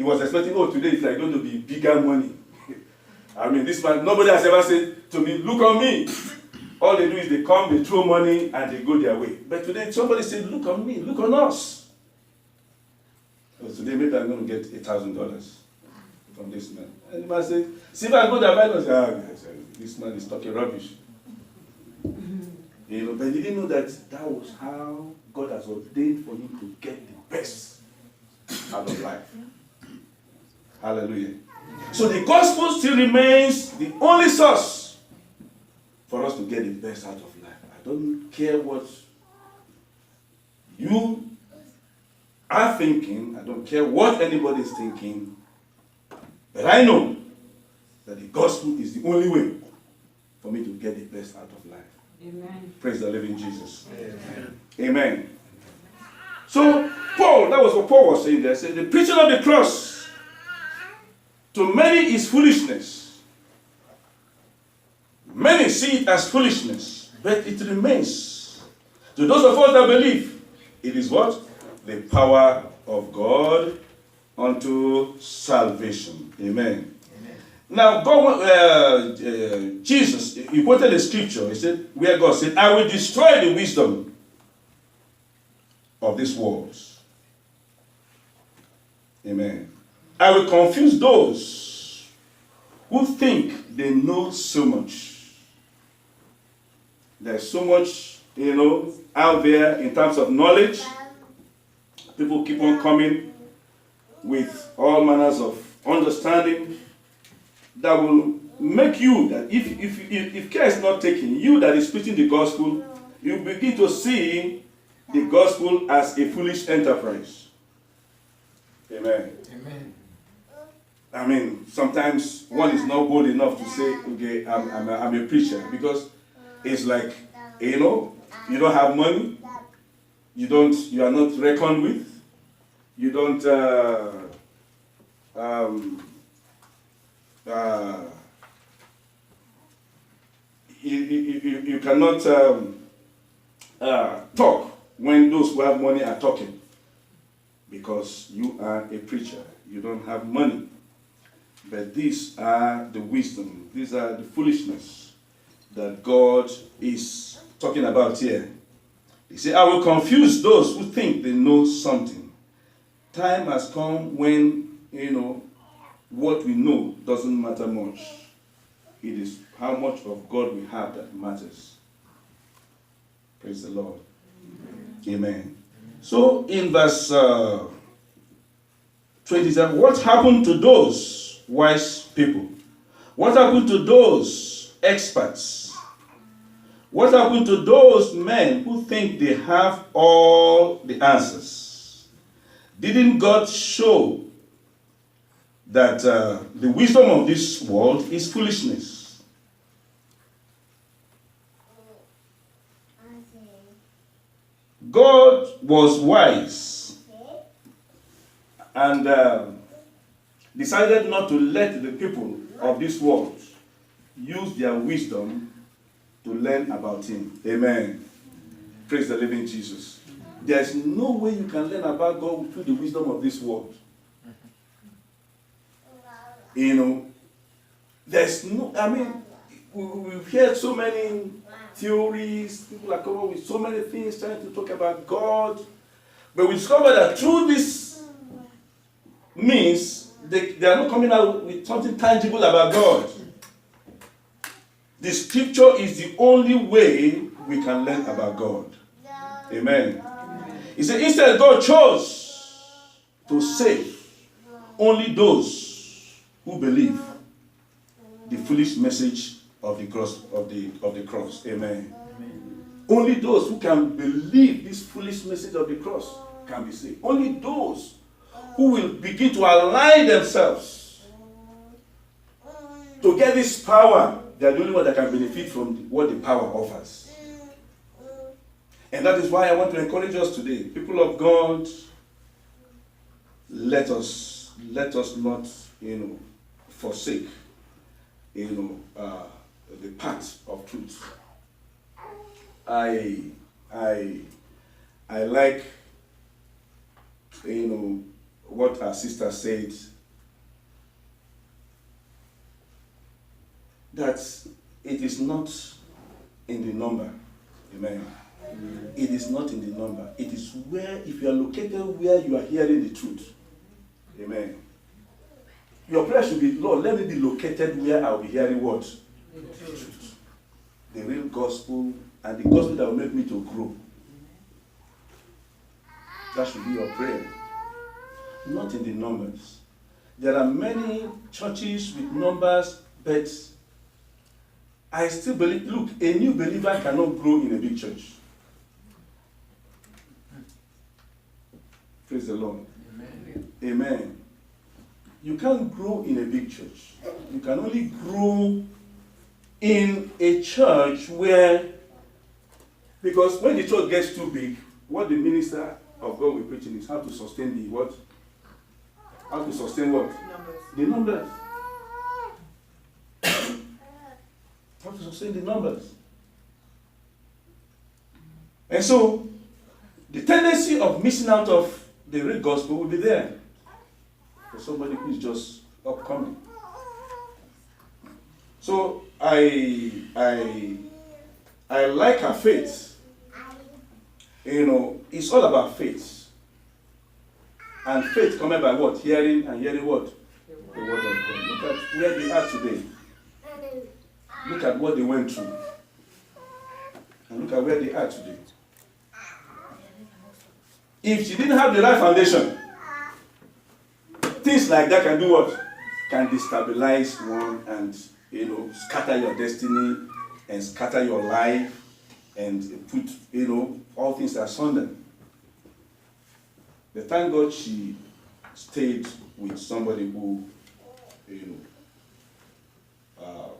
He was expecting, oh, today it's like going to be bigger money. I mean, this man, nobody has ever said to me, look on me. All they do is they come, they throw money, and they go their way. But today, somebody said, look on me, look on us. So today, maybe I'm going to get $1,000 from this man. And the man said, see if I go there, this man is talking rubbish. You know, but he didn't know that that was how God has ordained for him to get the best out of life. Hallelujah. So the gospel still remains the only source for us to get the best out of life. I don't care what you are thinking. I don't care what anybody is thinking. But I know that the gospel is the only way for me to get the best out of life. Amen. Praise the living Jesus. Amen. Amen. So Paul, that was what Paul was saying there. Said the preaching of the cross to many is foolishness. Many see it as foolishness, but it remains. To those of us that believe, it is what? The power of God unto salvation. Amen. Now, God, Jesus, he quoted a scripture. He said, where God said, I will destroy the wisdom of this world. Amen. I will confuse those who think they know so much. There's so much, out there in terms of knowledge. People keep on coming with all manners of understanding that will make you, that if care is not taken, you that is preaching the gospel, you begin to see the gospel as a foolish enterprise. Amen. Amen. I mean, sometimes one is not bold enough to say, okay, I'm a preacher, because it's like, you don't have money, you are not reckoned with, you don't, you cannot talk when those who have money are talking, because you are a preacher. You don't have money. But these are the wisdom. These are the foolishness that God is talking about here. He said, I will confuse those who think they know something. Time has come when, what we know doesn't matter much. It is how much of God we have that matters. Praise the Lord. Amen. So in verse 27, what happened to those wise people? What happened to those experts? What happened to those men who think they have all the answers? Didn't God show that the wisdom of this world is foolishness? God was wise and decided not to let the people of this world use their wisdom to learn about him. Amen. Praise the living Jesus. There's no way you can learn about God through the wisdom of this world. There's no, we've heard so many theories, people are coming up with so many things trying to talk about God, but we discover that through this means, they are not coming out with something tangible about God. The scripture is the only way we can learn about God. Amen. He said, instead God chose to save only those who believe the foolish message of the cross. Amen. Only those who can believe this foolish message of the cross can be saved. Only those who will begin to align themselves to get this power, they are the only one that can benefit from what the power offers. And that is why I want to encourage us today, people of God, let us not, forsake, the path of truth. I like, what our sister said that it is not in the number. Amen. It is not in the number. It is where, if you are located where you are hearing the truth. Amen. Your prayer should be, Lord, let me be located where I will be hearing what? The truth. The real gospel, and the gospel that will make me to grow. That should be your prayer. Not in the numbers. There are many churches with numbers, but I still believe, look, a new believer cannot grow in a big church. Praise the Lord. Amen. Amen. You can't grow in a big church. You can only grow in a church where, because when the church gets too big, what the minister of God will preaching is how to sustain the what? How to sustain what? The numbers. How to sustain the numbers. And so, the tendency of missing out of the real gospel will be there. For somebody who is just upcoming. So, I like her faith. You know, it's all about faith. And faith coming by what? Hearing, and hearing what? The word of God. Look at where they are today. Look at what they went through. And look at where they are today. If she didn't have the right foundation, things like that can do what? Can destabilize one and, you know, scatter your destiny and scatter your life and put, you know, all things asunder. But thank God she stayed with somebody who, you know,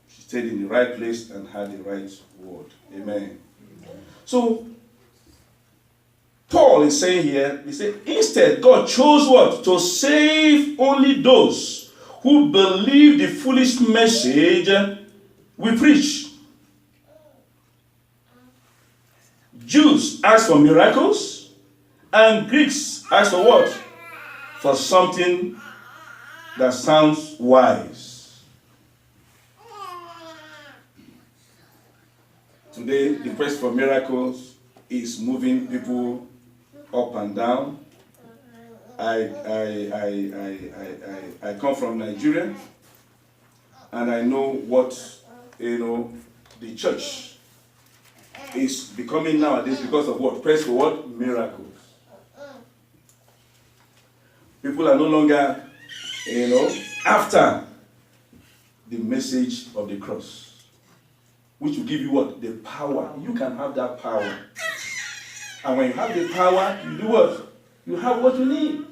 she stayed in the right place and had the right word. Amen. So, Paul is saying here, he said, instead, God chose what? To save only those who believe the foolish message we preach. Jews ask for miracles, and Greeks ask for what? For something that sounds wise. Today, the quest for miracles is moving people up and down. I come from Nigeria, and I know what, you know, the church is becoming nowadays because of what? Praise for what? Miracles. People are no longer, you know, after the message of the cross, which will give you what? The power. You can have that power. And when you have the power, you do what? You have what you need.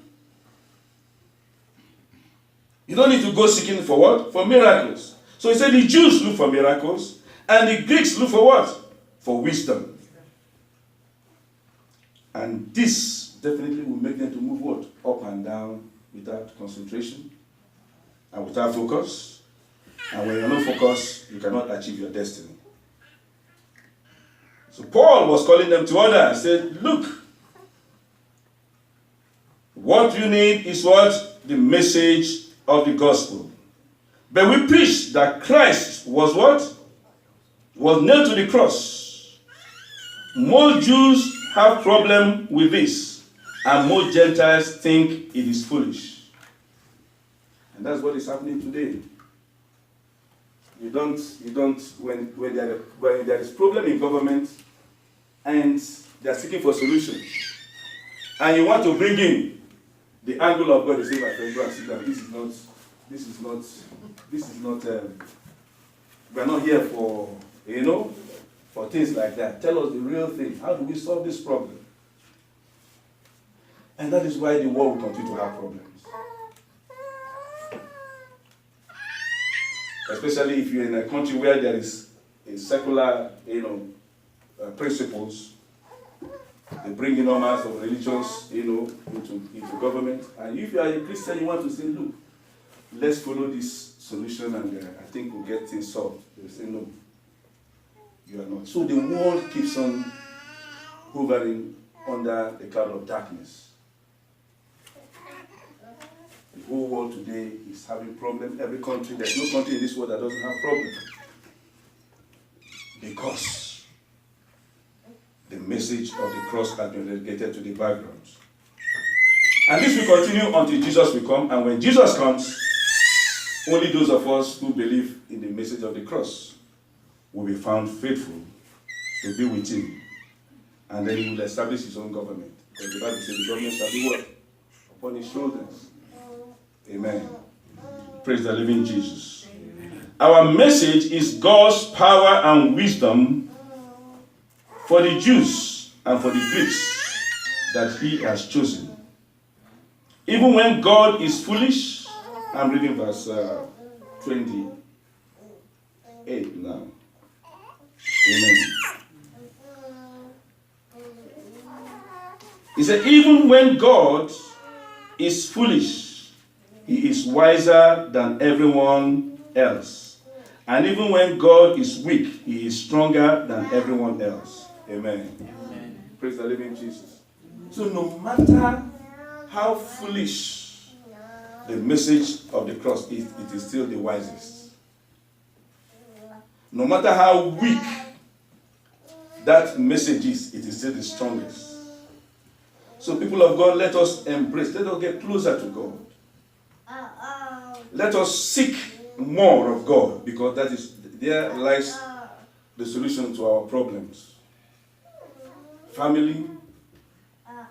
You don't need to go seeking for what? For miracles. So he said the Jews look for miracles, and the Greeks look for what? For wisdom. And this definitely will make them to move what? Up and down without concentration and without focus. And when you're not focused, you cannot achieve your destiny. So Paul was calling them to order and said, look, what you need is what? The message of the gospel. But we preach that Christ was what? Was nailed to the cross. Most Jews have problem with this, and most Gentiles think it is foolish. And that's what is happening today. When there is problem in government and they are seeking for solutions, and you want to bring in the angle of God, you say, my friend, go and sit down. This is not, we're not here for, you know, for things like that. Tell us the real thing. How do we solve this problem? And that is why the world will continue to have problems. Especially if you're in a country where there is a secular, you know, principles. They bring in all kinds of religions, you know, into government. And if you are a Christian, you want to say, look, let's follow this solution and I think we'll get things solved. They say, no, you are not. So the world keeps on hovering under the cloud of darkness. The The whole world today is having problems. Every country, there's no country in this world that doesn't have problems. Because the message of the cross has been relegated to the background. And this will continue until Jesus will come. And when Jesus comes, only those of us who believe in the message of the cross will be found faithful to be with him. And then he will establish his own government. Because the Bible says the government shall be what? Upon his shoulders. Amen. Praise the living Jesus. Our message is God's power and wisdom for the Jews and for the Greeks that he has chosen. Even when God is foolish, I'm reading verse 28 now. Amen. He said, even when God is foolish, he is wiser than everyone else. And even when God is weak, he is stronger than everyone else. Amen. Amen. Praise the living Jesus. So no matter how foolish the message of the cross is, it is still the wisest. No matter how weak that message is, it is still the strongest. So people of God, let us embrace, let us get closer to God. Let us seek more of God, because there lies the solution to our problems. Family,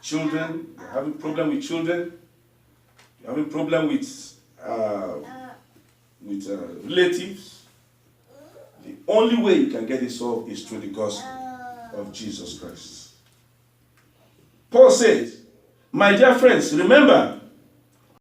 children, you're having problem with children, you're having problem with relatives. The only way you can get it solved is through the gospel of Jesus Christ. Paul said, my dear friends, remember